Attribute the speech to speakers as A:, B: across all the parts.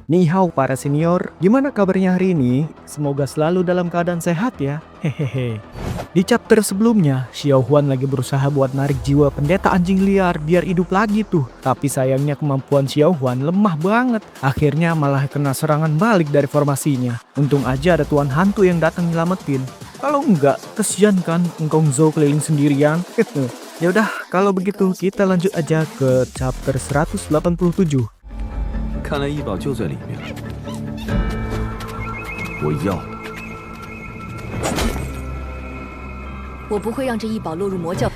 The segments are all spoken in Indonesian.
A: Ni hao para senior, gimana kabarnya hari ini? Semoga selalu dalam keadaan sehat ya. Hehehe. Di chapter sebelumnya, Xiao Huan lagi berusaha buat narik jiwa pendeta anjing liar biar hidup lagi tuh. Tapi sayangnya kemampuan Xiao Huan lemah banget. Akhirnya malah kena serangan balik dari formasinya. Untung aja ada tuan hantu yang datang nyelamatin. Kalau enggak, kesian kan Engkong Zhou keliling sendirian. Ya udah, kalau begitu kita lanjut aja ke chapter 187.
B: 看来异宝就在里面。我要。
C: 我不会让这异宝落入魔教。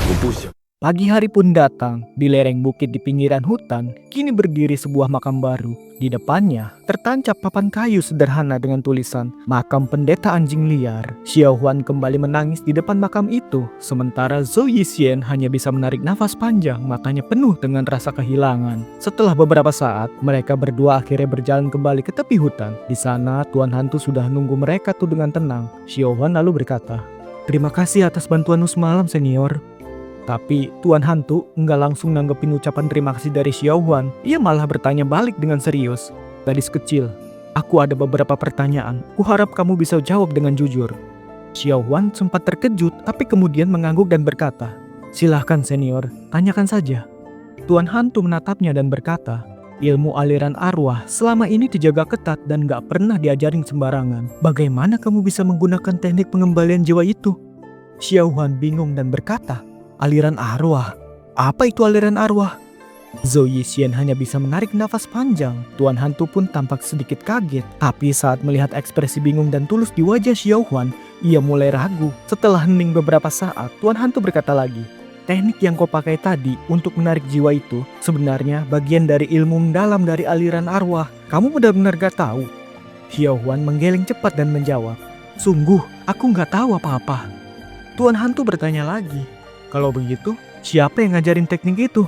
B: 我不想。
A: Pagi hari pun datang, di lereng bukit di pinggiran hutan, kini berdiri sebuah makam baru. Di depannya, tertancap papan kayu sederhana dengan tulisan, Makam Pendeta Anjing Liar. Xiao Huan kembali menangis di depan makam itu, sementara Zhou Yixuan hanya bisa menarik nafas panjang, matanya penuh dengan rasa kehilangan. Setelah beberapa saat, mereka berdua akhirnya berjalan kembali ke tepi hutan. Di sana, Tuan Hantu sudah nunggu mereka tuh dengan tenang. Xiao Huan lalu berkata, "Terima kasih atas bantuanmu semalam, senior." Tapi Tuan Hantu nggak langsung nanggepin ucapan terima kasih dari Xiao Huan. Ia malah bertanya balik dengan serius. "Gadis kecil, aku ada beberapa pertanyaan. Kuharap kamu bisa jawab dengan jujur." Xiao Huan sempat terkejut tapi kemudian mengangguk dan berkata, "Silahkan senior, tanyakan saja." Tuan Hantu menatapnya dan berkata, "Ilmu aliran arwah selama ini dijaga ketat dan gak pernah diajarin sembarangan. Bagaimana kamu bisa menggunakan teknik pengembalian jiwa itu?" Xiao Huan bingung dan berkata, "Aliran arwah? Apa itu aliran arwah?" Zhou Yixuan hanya bisa menarik nafas panjang. Tuan Hantu pun tampak sedikit kaget. Tapi saat melihat ekspresi bingung dan tulus di wajah Xiao Huan, ia mulai ragu. Setelah hening beberapa saat, Tuan Hantu berkata lagi, "Teknik yang kau pakai tadi untuk menarik jiwa itu sebenarnya bagian dari ilmu mendalam dari aliran arwah. Kamu benar-benar gak tahu?" Xiao Huan menggeleng cepat dan menjawab, "Sungguh, aku gak tahu apa-apa." Tuan Hantu bertanya lagi, "Kalau begitu, siapa yang ngajarin teknik itu?"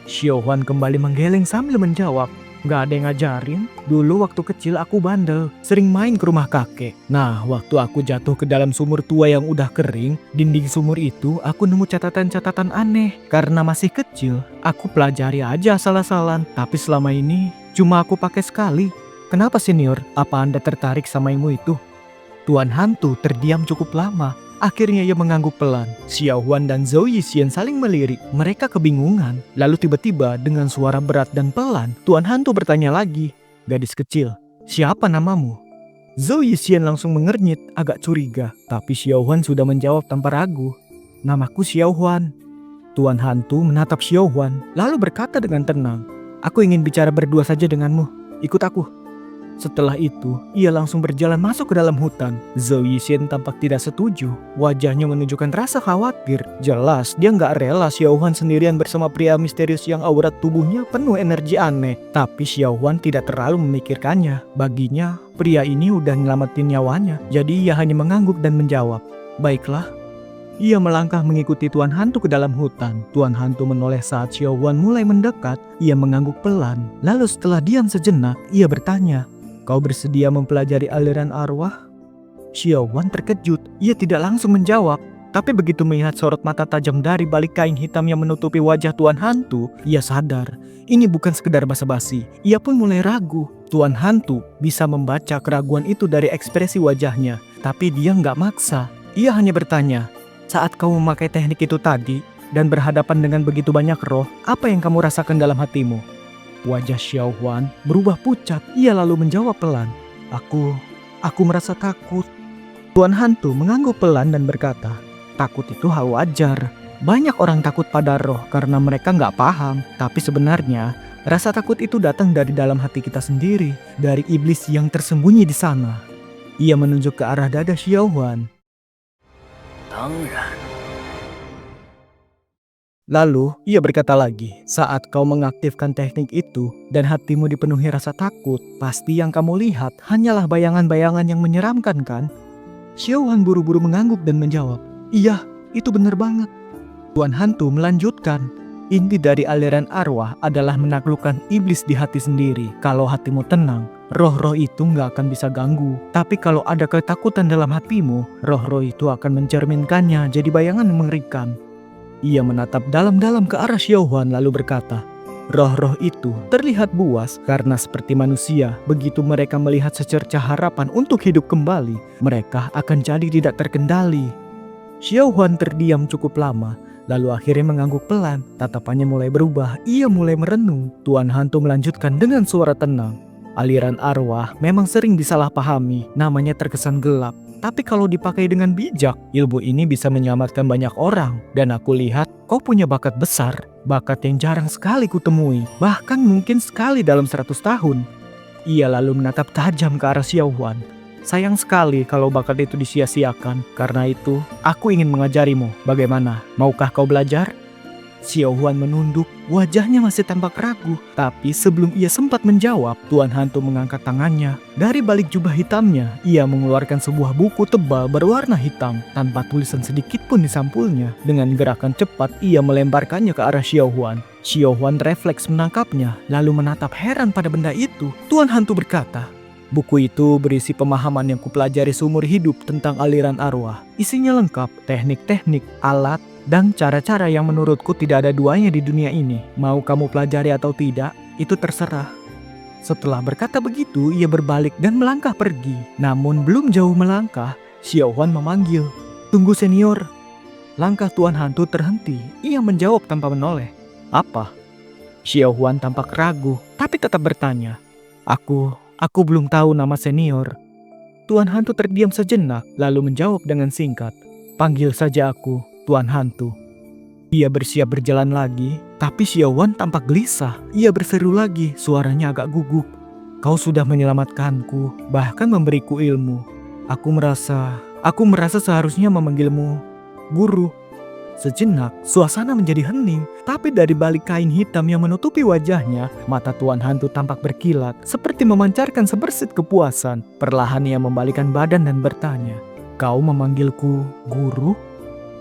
A: Xiao Huan kembali menggeleng sambil menjawab, "Gak ada yang ngajarin. Dulu waktu kecil aku bandel, sering main ke rumah kakek. Nah, waktu aku jatuh ke dalam sumur tua yang udah kering, dinding sumur itu aku nemu catatan-catatan aneh. Karena masih kecil, aku pelajari aja asal-asalan. Tapi selama ini, cuma aku pakai sekali. Kenapa senior? Apa Anda tertarik sama ilmu itu?" Tuan Hantu terdiam cukup lama. Akhirnya ia mengangguk pelan. Xiao Huan dan Zhou Yixuan saling melirik. Mereka kebingungan. Lalu tiba-tiba dengan suara berat dan pelan, Tuan Hantu bertanya lagi, "Gadis kecil, siapa namamu?" Zhou Yixuan langsung mengernyit, agak curiga. Tapi Xiao Huan sudah menjawab tanpa ragu, "Namaku Xiao Huan." Tuan Hantu menatap Xiao Huan, lalu berkata dengan tenang, "Aku ingin bicara berdua saja denganmu. Ikut aku." Setelah itu, ia langsung berjalan masuk ke dalam hutan. Zhou Yixuan tampak tidak setuju. Wajahnya menunjukkan rasa khawatir. Jelas, dia nggak rela Xiao Huan sendirian bersama pria misterius yang aura tubuhnya penuh energi aneh. Tapi Xiao Huan tidak terlalu memikirkannya. Baginya, pria ini udah nyelamatin nyawanya. Jadi ia hanya mengangguk dan menjawab, "Baiklah." Ia melangkah mengikuti Tuan Hantu ke dalam hutan. Tuan Hantu menoleh saat Xiao Huan mulai mendekat. Ia mengangguk pelan. Lalu setelah diam sejenak, ia bertanya, "Kau bersedia mempelajari aliran arwah?" Xiao Huan terkejut. Ia tidak langsung menjawab. Tapi begitu melihat sorot mata tajam dari balik kain hitam yang menutupi wajah Tuan Hantu, ia sadar. Ini bukan sekedar basa-basi. Ia pun mulai ragu. Tuan Hantu bisa membaca keraguan itu dari ekspresi wajahnya. Tapi dia nggak maksa. Ia hanya bertanya, "Saat kau memakai teknik itu tadi dan berhadapan dengan begitu banyak roh, apa yang kamu rasakan dalam hatimu?" Wajah Xiao Huan berubah pucat. Ia lalu menjawab pelan, Aku merasa takut." Tuan Hantu mengangguk pelan dan berkata, "Takut itu hal wajar. Banyak orang takut pada roh karena mereka nggak paham. Tapi sebenarnya, rasa takut itu datang dari dalam hati kita sendiri, dari iblis yang tersembunyi di sana." Ia menunjuk ke arah dada Xiao Huan. Lalu, ia berkata lagi, "Saat kau mengaktifkan teknik itu dan hatimu dipenuhi rasa takut, pasti yang kamu lihat hanyalah bayangan-bayangan yang menyeramkan kan?" Xiao Huan buru-buru mengangguk dan menjawab, "Iya, itu benar banget." Tuan Hantu melanjutkan, "Inti dari aliran arwah adalah menaklukkan iblis di hati sendiri. Kalau hatimu tenang, roh-roh itu nggak akan bisa ganggu. Tapi kalau ada ketakutan dalam hatimu, roh-roh itu akan mencerminkannya jadi bayangan yang mengerikan. Ia menatap dalam-dalam ke arah Xiao Huan lalu berkata, roh-roh itu terlihat buas karena seperti manusia. Begitu mereka melihat secercah harapan untuk hidup kembali, mereka akan jadi tidak terkendali. Xiao Huan terdiam cukup lama, lalu akhirnya mengangguk pelan. Tatapannya mulai berubah, ia mulai merenung. Tuan Hantu melanjutkan dengan suara tenang. Aliran arwah memang sering disalahpahami, namanya terkesan gelap. Tapi kalau dipakai dengan bijak, ilmu ini bisa menyelamatkan banyak orang. Dan aku lihat kau punya bakat besar, bakat yang jarang sekali kutemui, bahkan mungkin sekali dalam 100 tahun. Ia lalu menatap tajam ke arah Xiao Huan. Sayang sekali kalau bakat itu disia-siakan. Karena itu, aku ingin mengajarimu. Bagaimana? Maukah kau belajar? Xiao Huan menunduk, wajahnya masih tampak ragu. Tapi sebelum ia sempat menjawab, Tuan Hantu mengangkat tangannya. Dari balik jubah hitamnya, ia mengeluarkan sebuah buku tebal berwarna hitam tanpa tulisan sedikit pun di sampulnya. Dengan gerakan cepat, ia melemparkannya ke arah Xiao Huan. Xiao Huan refleks menangkapnya, lalu menatap heran pada benda itu. Tuan Hantu berkata, buku itu berisi pemahaman yang kupelajari seumur hidup tentang aliran arwah. Isinya lengkap, teknik-teknik, alat, dan cara-cara yang menurutku tidak ada duanya di dunia ini. Mau kamu pelajari atau tidak, itu terserah. Setelah berkata begitu, ia berbalik dan melangkah pergi. Namun belum jauh melangkah, Xiao Huan memanggil, "Tunggu senior." Langkah Tuan Hantu terhenti. Ia menjawab tanpa menoleh. "Apa?" Xiao Huan tampak ragu, tapi tetap bertanya, Aku belum tahu nama senior." Tuan Hantu terdiam sejenak, lalu menjawab dengan singkat, "Panggil saja aku Tuan Hantu." Ia bersiap berjalan lagi, tapi Xiao Huan tampak gelisah. Ia berseru lagi, suaranya agak gugup. "Kau sudah menyelamatkanku, bahkan memberiku ilmu. Aku merasa seharusnya memanggilmu guru." Sejenak, suasana menjadi hening, tapi dari balik kain hitam yang menutupi wajahnya, mata Tuan Hantu tampak berkilat, seperti memancarkan sebersit kepuasan. Perlahan ia membalikkan badan dan bertanya, "Kau memanggilku guru?"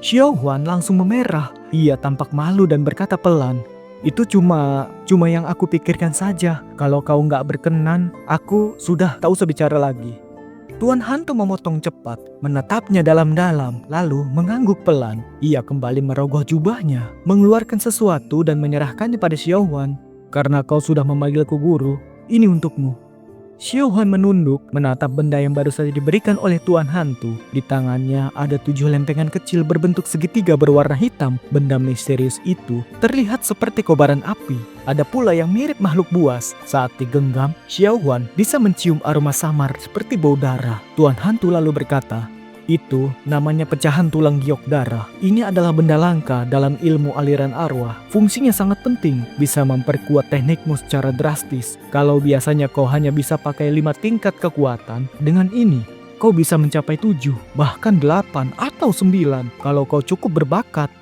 A: Xiao Huan langsung memerah. Ia tampak malu dan berkata pelan, "Itu cuma yang aku pikirkan saja. Kalau kau nggak berkenan, aku sudah tak usah bicara lagi." Tuan Hantu memotong cepat, menatapnya dalam-dalam, lalu mengangguk pelan. Ia kembali merogoh jubahnya, mengeluarkan sesuatu dan menyerahkannya pada Xiao Huan. "Karena kau sudah memanggilku guru, ini untukmu." Xiao Huan menunduk, menatap benda yang baru saja diberikan oleh Tuan Hantu. Di tangannya ada 7 lempengan kecil berbentuk segitiga berwarna hitam. Benda misterius itu terlihat seperti kobaran api. Ada pula yang mirip makhluk buas. Saat digenggam, Xiao Huan bisa mencium aroma samar seperti bau darah. Tuan Hantu lalu berkata, "Itu namanya pecahan tulang giok darah. Ini adalah benda langka dalam ilmu aliran arwah. Fungsinya sangat penting, bisa memperkuat teknikmu secara drastis. Kalau biasanya kau hanya bisa pakai 5 tingkat kekuatan, dengan ini kau bisa mencapai 7, bahkan 8 atau 9 kalau kau cukup berbakat."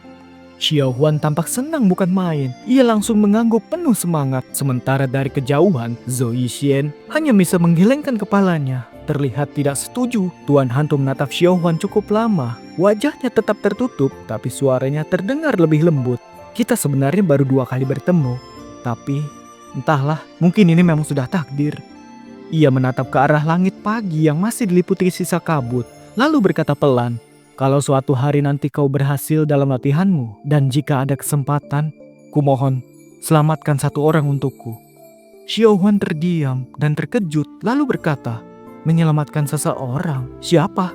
A: Xiao Huan tampak senang bukan main. Ia langsung mengangguk penuh semangat. Sementara dari kejauhan, Zhou Yixuan hanya bisa menggelengkan kepalanya. Terlihat tidak setuju. Tuan Hantu menatap Xiao Huan cukup lama. Wajahnya tetap tertutup, tapi suaranya terdengar lebih lembut. "Kita sebenarnya baru 2 kali bertemu. Tapi, entahlah, mungkin ini memang sudah takdir." Ia menatap ke arah langit pagi yang masih diliputi sisa kabut. Lalu berkata pelan, "Kalau suatu hari nanti kau berhasil dalam latihanmu, dan jika ada kesempatan, kumohon, selamatkan 1 orang untukku." Xiao Huan terdiam dan terkejut, lalu berkata, "Menyelamatkan seseorang? Siapa?"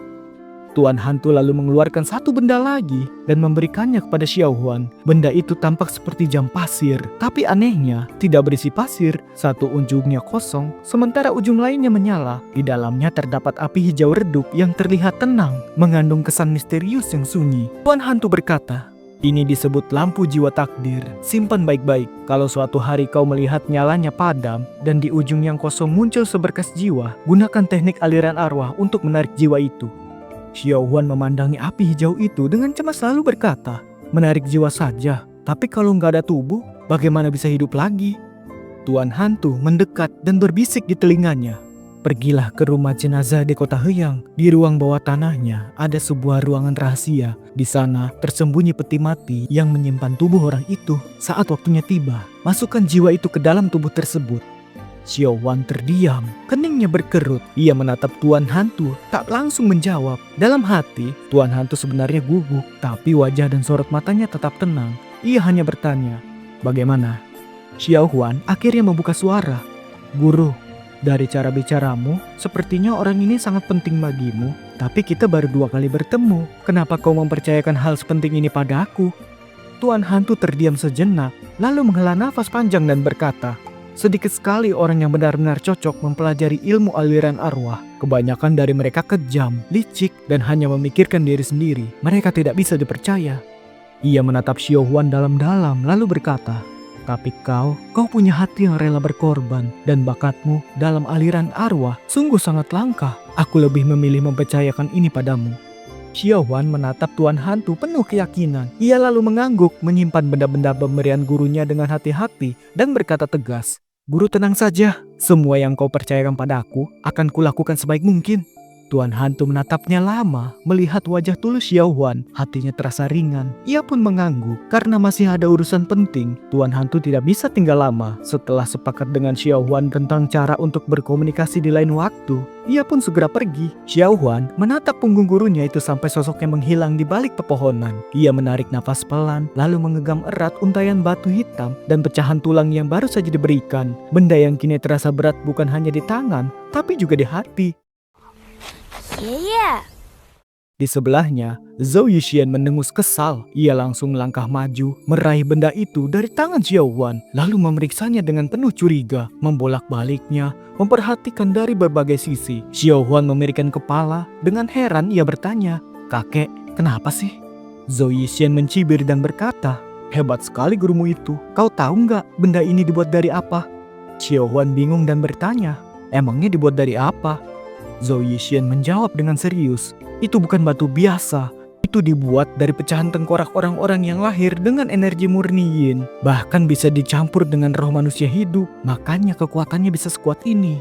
A: Tuan Hantu lalu mengeluarkan 1 benda lagi dan memberikannya kepada Xiao Huan. Benda itu tampak seperti jam pasir, tapi anehnya tidak berisi pasir. 1 ujungnya kosong, sementara ujung lainnya menyala. Di dalamnya terdapat api hijau redup yang terlihat tenang, mengandung kesan misterius yang sunyi. Tuan Hantu berkata, "Ini disebut lampu jiwa takdir. Simpan baik-baik. Kalau suatu hari kau melihat nyalanya padam dan di ujung yang kosong muncul seberkas jiwa, gunakan teknik aliran arwah untuk menarik jiwa itu." Xiao Huan memandangi api hijau itu dengan cemas lalu berkata, "Menarik jiwa saja, tapi kalau nggak ada tubuh, bagaimana bisa hidup lagi?" Tuan Hantu mendekat dan berbisik di telinganya, "Pergilah ke rumah jenazah di kota Heyang. Di ruang bawah tanahnya ada sebuah ruangan rahasia. Di sana tersembunyi peti mati yang menyimpan tubuh orang itu. Saat waktunya tiba, masukkan jiwa itu ke dalam tubuh tersebut." Xiao Huan terdiam, keningnya berkerut. Ia menatap Tuan Hantu, tak langsung menjawab. Dalam hati, Tuan Hantu sebenarnya gugup, tapi wajah dan sorot matanya tetap tenang. Ia hanya bertanya, "Bagaimana?" Xiao Huan akhirnya membuka suara. "Guru, dari cara bicaramu, sepertinya orang ini sangat penting bagimu. Tapi kita baru 2 kali bertemu. Kenapa kau mempercayakan hal sepenting ini padaku?" Tuan Hantu terdiam sejenak, lalu menghela nafas panjang dan berkata, "Sedikit sekali orang yang benar-benar cocok mempelajari ilmu aliran arwah. Kebanyakan dari mereka kejam, licik, dan hanya memikirkan diri sendiri. Mereka tidak bisa dipercaya." Ia menatap Xiao Huan dalam-dalam lalu berkata, "Tapi kau punya hati yang rela berkorban, dan bakatmu dalam aliran arwah sungguh sangat langka. Aku lebih memilih mempercayakan ini padamu." Xiao Huan menatap Tuan Hantu penuh keyakinan. Ia lalu mengangguk, menyimpan benda-benda pemberian gurunya dengan hati-hati dan berkata tegas, "Guru tenang saja, semua yang kau percayakan padaku akan kulakukan sebaik mungkin." Tuan Hantu menatapnya lama, melihat wajah tulus Xiao Huan, hatinya terasa ringan. Ia pun mengangguk, karena masih ada urusan penting. Tuan Hantu tidak bisa tinggal lama. Setelah sepakat dengan Xiao Huan tentang cara untuk berkomunikasi di lain waktu, ia pun segera pergi. Xiao Huan menatap punggung gurunya itu sampai sosoknya menghilang di balik pepohonan. Ia menarik nafas pelan, lalu mengenggam erat untaian batu hitam dan pecahan tulang yang baru saja diberikan. Benda yang kini terasa berat bukan hanya di tangan, tapi juga di hati.
C: 爷爷，
A: Di sebelahnya, Zhou Yixian mendengus kesal. Ia langsung melangkah maju, meraih benda itu dari tangan Xiao Huan, lalu memeriksanya dengan penuh curiga, membolak-baliknya, memperhatikan dari berbagai sisi. Xiao Huan memirikan kepala, dengan heran ia bertanya, "Kakek, kenapa sih?" Zhou Yixian mencibir dan berkata, "Hebat sekali gurumu itu. Kau tahu nggak benda ini dibuat dari apa?" Xiao Huan bingung dan bertanya, "Emangnya dibuat dari apa?" Zhou Yixian menjawab dengan serius, "Itu bukan batu biasa. Itu dibuat dari pecahan tengkorak orang-orang yang lahir dengan energi murni yin. Bahkan bisa dicampur dengan roh manusia hidup. Makanya kekuatannya bisa sekuat ini."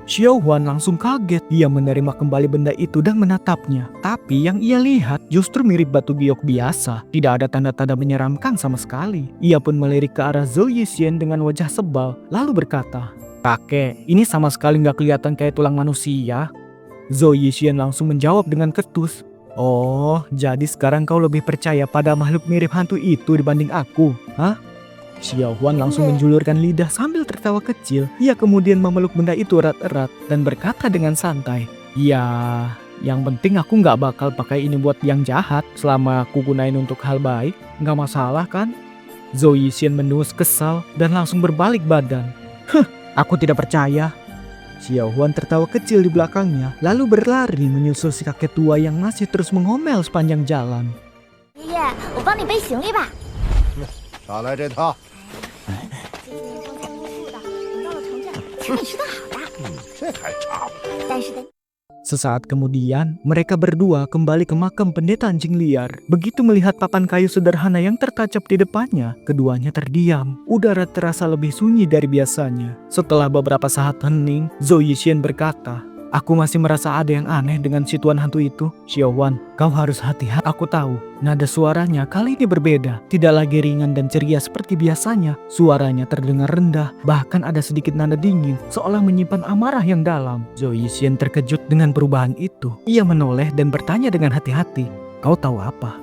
A: Xiao Huan langsung kaget. Ia menerima kembali benda itu dan menatapnya. Tapi yang ia lihat justru mirip batu biok biasa. Tidak ada tanda-tanda menyeramkan sama sekali. Ia pun melirik ke arah Zhou Yixian dengan wajah sebal, lalu berkata, "Kakek, ini sama sekali nggak kelihatan kayak tulang manusia." Zhou Yixian langsung menjawab dengan ketus, "Oh, jadi sekarang kau lebih percaya pada makhluk mirip hantu itu dibanding aku, hah?" Xiao Huan langsung menjulurkan lidah sambil tertawa kecil. Ia kemudian memeluk benda itu erat-erat dan berkata dengan santai, "Ya, yang penting aku nggak bakal pakai ini buat yang jahat. Selama aku gunain untuk hal baik, nggak masalah kan?" Zhou Yixian mendengus kesal dan langsung berbalik badan. "Aku tidak percaya." Xiao Huan tertawa kecil di belakangnya, lalu berlari menyusul si kakek tua yang masih terus mengomel sepanjang jalan.
C: 爷爷，我帮你背行李吧。
D: 少来这套，
C: 最近风餐露宿的，等到了城镇，请你吃顿好的。
D: 这还差不多。
C: 但是等
A: Sesaat kemudian, mereka berdua kembali ke makam pendeta anjing liar. Begitu melihat papan kayu sederhana yang tertancap di depannya, keduanya terdiam. Udara terasa lebih sunyi dari biasanya. Setelah beberapa saat hening, Zhou Yixian berkata, "Aku masih merasa ada yang aneh dengan si tuan hantu itu. Xiao Huan, kau harus hati-hati. Aku tahu, nada suaranya kali ini berbeda. Tidak lagi ringan dan ceria seperti biasanya. Suaranya terdengar rendah, bahkan ada sedikit nada dingin, seolah menyimpan amarah yang dalam." Zhou Yixian terkejut dengan perubahan itu. Ia menoleh dan bertanya dengan hati-hati, "Kau tahu apa?"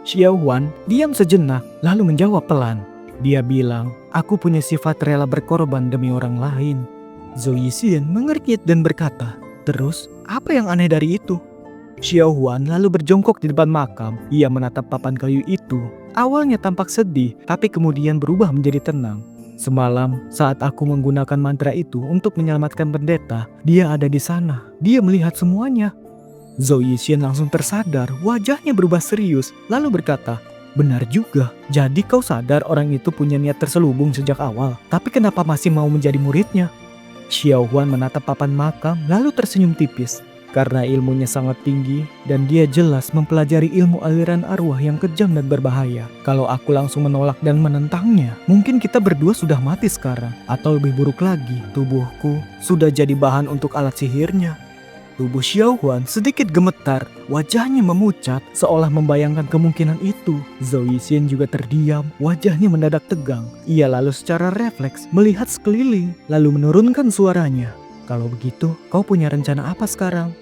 A: Xiao Huan diam sejenak, lalu menjawab pelan. Dia bilang, "Aku punya sifat rela berkorban demi orang lain." Zhou Yixian mengernyit dan berkata, "Terus, apa yang aneh dari itu?" Xiao Huan lalu berjongkok di depan makam. Ia menatap papan kayu itu. Awalnya tampak sedih, tapi kemudian berubah menjadi tenang. "Semalam, saat aku menggunakan mantra itu untuk menyelamatkan pendeta, dia ada di sana. Dia melihat semuanya." Zhou Yixian langsung tersadar, wajahnya berubah serius, lalu berkata, "Benar juga. Jadi kau sadar orang itu punya niat terselubung sejak awal. Tapi kenapa masih mau menjadi muridnya?" Xiao Huan menatap papan makam lalu tersenyum tipis. Karena ilmunya sangat tinggi dan dia jelas mempelajari ilmu aliran arwah yang kejam dan berbahaya. Kalau aku langsung menolak dan menentangnya, mungkin kita berdua sudah mati sekarang. Atau lebih buruk lagi, tubuhku sudah jadi bahan untuk alat sihirnya. Tubuh Xiao Huan sedikit gemetar, wajahnya memucat seolah membayangkan kemungkinan itu. Zhou Yixin juga terdiam, wajahnya mendadak tegang. Ia lalu secara refleks melihat sekeliling, lalu menurunkan suaranya. Kalau begitu, kau punya rencana apa sekarang?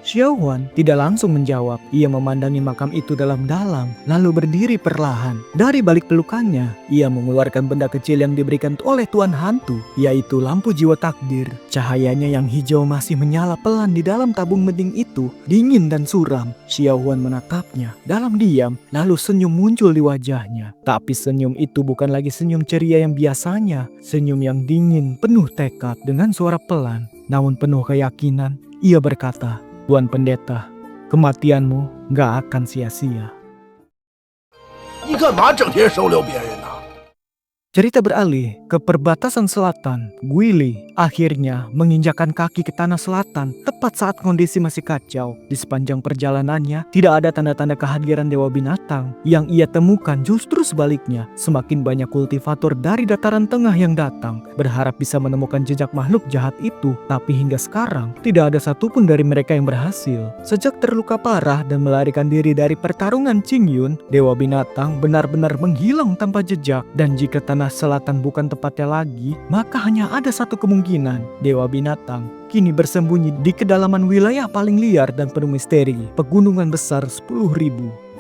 A: Xiao Huan tidak langsung menjawab. Ia memandangi makam itu dalam-dalam, lalu berdiri perlahan. Dari balik pelukannya, ia mengeluarkan benda kecil yang diberikan oleh Tuan Hantu, yaitu lampu jiwa takdir. Cahayanya yang hijau masih menyala pelan di dalam tabung mending itu, dingin dan suram. Xiao Huan menatapnya dalam diam, lalu senyum muncul di wajahnya. Tapi senyum itu bukan lagi senyum ceria yang biasanya, senyum yang dingin, penuh tekad dengan suara pelan, namun penuh keyakinan. Ia berkata, Tuan Pendeta, kematianmu gak akan sia-sia.
D: 你干嘛整天收留别人呢？
A: Cerita beralih ke perbatasan selatan. Guili akhirnya menginjakkan kaki ke tanah selatan tepat saat kondisi masih kacau. Di sepanjang perjalanannya tidak ada tanda-tanda kehadiran dewa binatang. Yang ia temukan justru sebaliknya. Semakin banyak kultivator dari dataran tengah yang datang, berharap bisa menemukan jejak makhluk jahat itu. Tapi hingga sekarang tidak ada satupun dari mereka yang berhasil. Sejak terluka parah dan melarikan diri dari pertarungan Qingyun, dewa binatang benar-benar menghilang tanpa jejak. Dan jika tanah selatan bukan tempatnya lagi, maka hanya ada satu kemungkinan. Dewa binatang kini bersembunyi di kedalaman wilayah paling liar dan penuh misteri, pegunungan besar 10.000.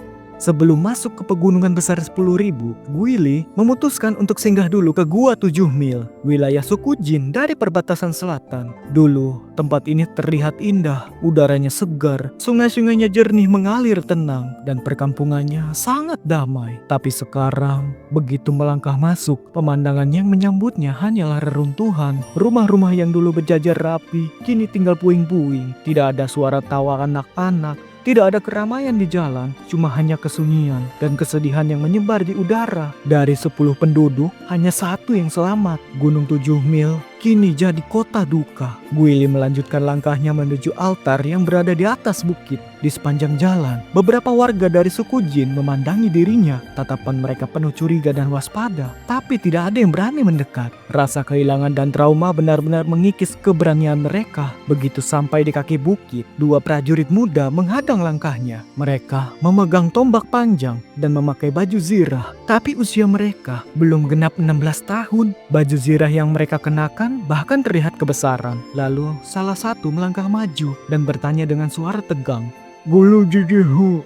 A: Sebelum masuk ke pegunungan besar 10.000, Guili memutuskan untuk singgah dulu ke Gua 7 Mil, wilayah suku Jin dari perbatasan selatan. Dulu, tempat ini terlihat indah, udaranya segar, sungai-sungainya jernih mengalir tenang, dan perkampungannya sangat damai. Tapi sekarang, begitu melangkah masuk, pemandangan yang menyambutnya hanyalah reruntuhan. Rumah-rumah yang dulu berjajar rapi, kini tinggal puing-puing. Tidak ada suara tawa anak-anak. Tidak ada keramaian di jalan, cuma hanya kesunyian dan kesedihan yang menyebar di udara. Dari 10 penduduk, hanya satu yang selamat. Gunung 7 Mil kini jadi kota duka. Guili melanjutkan langkahnya menuju altar yang berada di atas bukit. Di sepanjang jalan, beberapa warga dari suku Jin memandangi dirinya. Tatapan mereka penuh curiga dan waspada, tapi tidak ada yang berani mendekat. Rasa kehilangan dan trauma benar-benar mengikis keberanian mereka. Begitu sampai di kaki bukit, dua prajurit muda menghadang langkahnya. Mereka memegang tombak panjang dan memakai baju zirah. Tapi usia mereka belum genap 16 tahun. Baju zirah yang mereka kenakan bahkan terlihat kebesaran. Lalu salah satu melangkah maju dan bertanya dengan suara tegang, "Gulu jijihu."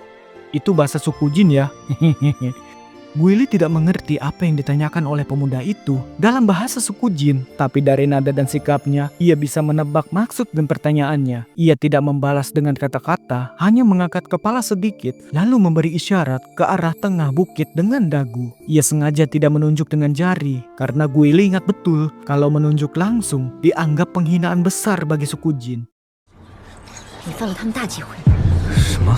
A: Itu bahasa suku Jin ya. Guili tidak mengerti apa yang ditanyakan oleh pemuda itu dalam bahasa suku Jin, tapi dari nada dan sikapnya ia bisa menebak maksud dan pertanyaannya. Ia tidak membalas dengan kata-kata, hanya mengangkat kepala sedikit lalu memberi isyarat ke arah tengah bukit dengan dagu. Ia sengaja tidak menunjuk dengan jari karena Guili ingat betul kalau menunjuk langsung dianggap penghinaan besar bagi suku Jin.
C: 你犯了他们大忌讳。
B: 什么？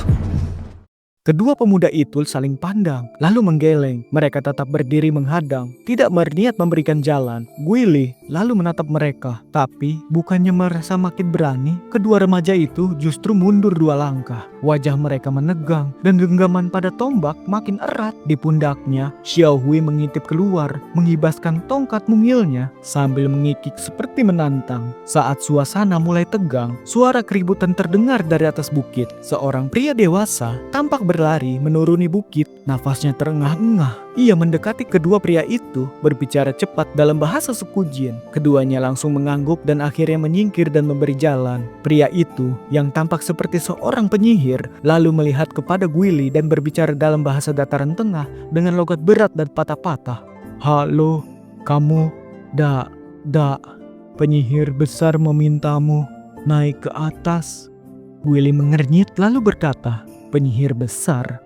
A: Kedua pemuda itu saling pandang, lalu menggeleng. Mereka tetap berdiri menghadang, tidak berniat memberikan jalan. Guili lalu menatap mereka, tapi bukannya merasa makin berani, kedua remaja itu justru mundur 2 langkah. Wajah mereka menegang, dan genggaman pada tombak makin erat. Di pundaknya, Xiao Hui mengintip keluar, mengibaskan tongkat mungilnya, sambil mengikik seperti menantang. Saat suasana mulai tegang, suara keributan terdengar dari atas bukit. Seorang pria dewasa tampak berlari menuruni bukit, nafasnya terengah-engah. Ia mendekati kedua pria itu, berbicara cepat dalam bahasa suku Jin. Keduanya langsung mengangguk dan akhirnya menyingkir dan memberi jalan. Pria itu, yang tampak seperti seorang penyihir, lalu melihat kepada Guili dan berbicara dalam bahasa dataran tengah dengan logat berat dan patah-patah. "Halo, kamu, penyihir besar memintamu naik ke atas." Guili mengernyit lalu berkata, "Penyihir besar?"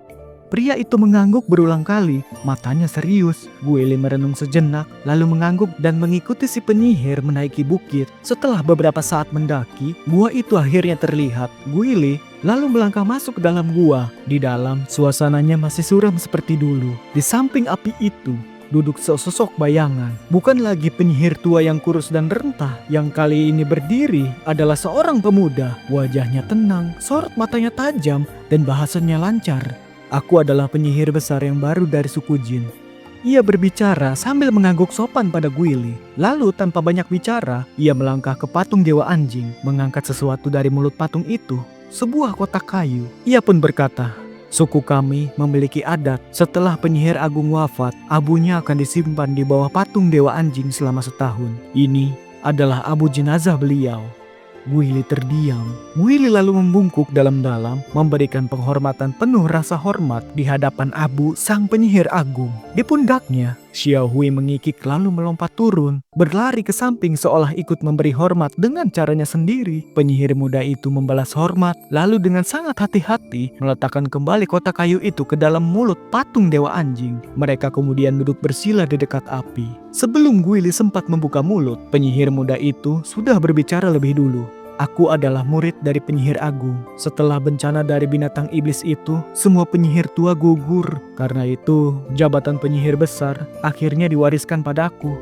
A: Pria itu mengangguk berulang kali, matanya serius. Guili merenung sejenak, lalu mengangguk dan mengikuti si penyihir menaiki bukit. Setelah beberapa saat mendaki, gua itu akhirnya terlihat. Guili lalu melangkah masuk ke dalam gua. Di dalam, suasananya masih suram seperti dulu. Di samping api itu, duduk sesosok bayangan. Bukan lagi penyihir tua yang kurus dan rentah. Yang kali ini berdiri adalah seorang pemuda. Wajahnya tenang, sorot matanya tajam, dan bahasanya lancar. "Aku adalah penyihir besar yang baru dari suku Jin. Ia berbicara sambil mengangguk sopan pada Guili. Lalu tanpa banyak bicara, ia melangkah ke patung dewa anjing, mengangkat sesuatu dari mulut patung itu, sebuah kotak kayu. Ia pun berkata, "Suku kami memiliki adat, setelah penyihir agung wafat, abunya akan disimpan di bawah patung dewa anjing selama setahun. Ini adalah abu jenazah beliau." Guili terdiam. Guili lalu membungkuk dalam-dalam, memberikan penghormatan penuh rasa hormat di hadapan abu sang penyihir agung. Di pundaknya, Xiao Hui mengikik lalu melompat turun, berlari ke samping seolah ikut memberi hormat dengan caranya sendiri. Penyihir muda itu membalas hormat, lalu dengan sangat hati-hati meletakkan kembali kotak kayu itu ke dalam mulut patung dewa anjing. Mereka kemudian duduk bersila di dekat api. Sebelum Guili sempat membuka mulut, penyihir muda itu sudah berbicara lebih dulu. "Aku adalah murid dari penyihir agung. Setelah bencana dari binatang iblis itu, semua penyihir tua gugur. Karena itu, jabatan penyihir besar akhirnya diwariskan padaku."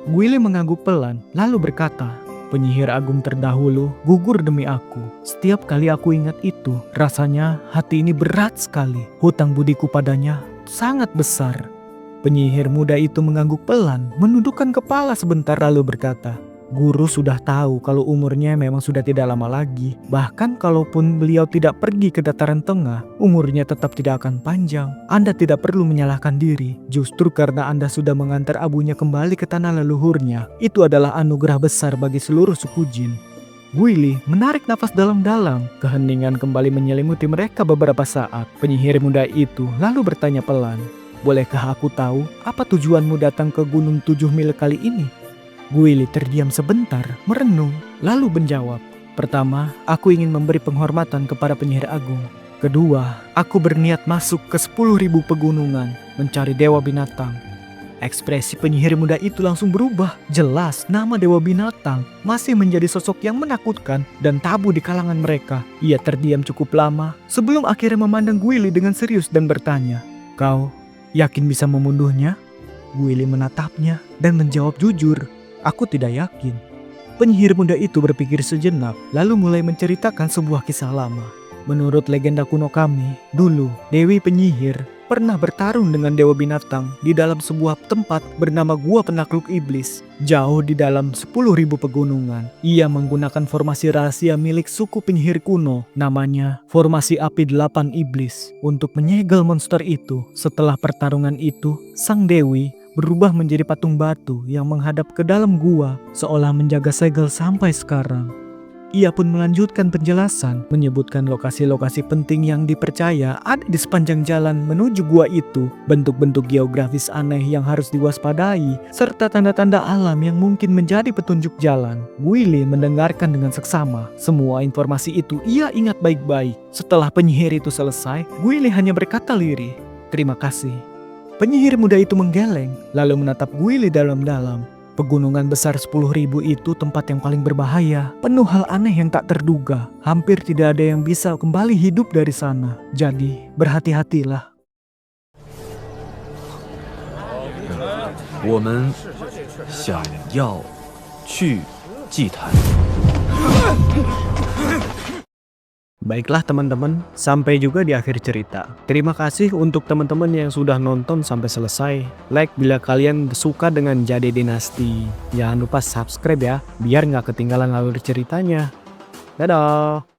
A: Guili mengangguk pelan, lalu berkata, "Penyihir agung terdahulu gugur demi aku. Setiap kali aku ingat itu, rasanya hati ini berat sekali. Hutang budiku padanya sangat besar." Penyihir muda itu mengangguk pelan, menundukkan kepala sebentar lalu berkata, "Guru sudah tahu kalau umurnya memang sudah tidak lama lagi. Bahkan kalaupun beliau tidak pergi ke dataran tengah, umurnya tetap tidak akan panjang. Anda tidak perlu menyalahkan diri. Justru karena Anda sudah mengantar abunya kembali ke tanah leluhurnya, itu adalah anugerah besar bagi seluruh suku Jin." Guili menarik nafas dalam-dalam. Keheningan kembali menyelimuti mereka beberapa saat. Penyihir muda itu lalu bertanya pelan, "Bolehkah aku tahu apa tujuanmu datang ke Gunung 7 Mil kali ini?" Guili terdiam sebentar, merenung, lalu menjawab, "Pertama, aku ingin memberi penghormatan kepada penyihir agung. Kedua, aku berniat masuk ke 10.000 pegunungan, mencari dewa binatang." Ekspresi penyihir muda itu langsung berubah. Jelas nama dewa binatang masih menjadi sosok yang menakutkan dan tabu di kalangan mereka. Ia terdiam cukup lama sebelum akhirnya memandang Guili dengan serius dan bertanya, "Kau yakin bisa membunuhnya?" Guili menatapnya dan menjawab jujur, "Aku tidak yakin." Penyihir muda itu berpikir sejenak, lalu mulai menceritakan sebuah kisah lama. Menurut legenda kuno kami, dulu Dewi Penyihir pernah bertarung dengan dewa binatang di dalam sebuah tempat bernama Gua Penakluk Iblis, jauh di dalam 10.000 pegunungan. Ia menggunakan formasi rahasia milik suku penyihir kuno, namanya Formasi Api 8 Iblis, untuk menyegel monster itu. Setelah pertarungan itu, sang dewi berubah menjadi patung batu yang menghadap ke dalam gua, seolah menjaga segel sampai sekarang. Ia pun melanjutkan penjelasan, menyebutkan lokasi-lokasi penting yang dipercaya ada di sepanjang jalan menuju gua itu, bentuk-bentuk geografis aneh yang harus diwaspadai, serta tanda-tanda alam yang mungkin menjadi petunjuk jalan. Guili mendengarkan dengan seksama. Semua informasi itu ia ingat baik-baik. Setelah penyihir itu selesai, Guili hanya berkata lirih, "Terima kasih." Penyihir muda itu menggeleng, lalu menatap Guili dalam-dalam. Pegunungan besar 10.000 itu tempat yang paling berbahaya, penuh hal aneh yang tak terduga. Hampir tidak ada yang bisa kembali hidup dari sana. Jadi, berhati-hatilah.
B: 我们想要去祭坛。
A: Baiklah teman-teman, sampai juga di akhir cerita. Terima kasih untuk teman-teman yang sudah nonton sampai selesai. Like bila kalian suka dengan Jade Dinasti. Jangan lupa subscribe ya, biar nggak ketinggalan alur ceritanya. Dadah!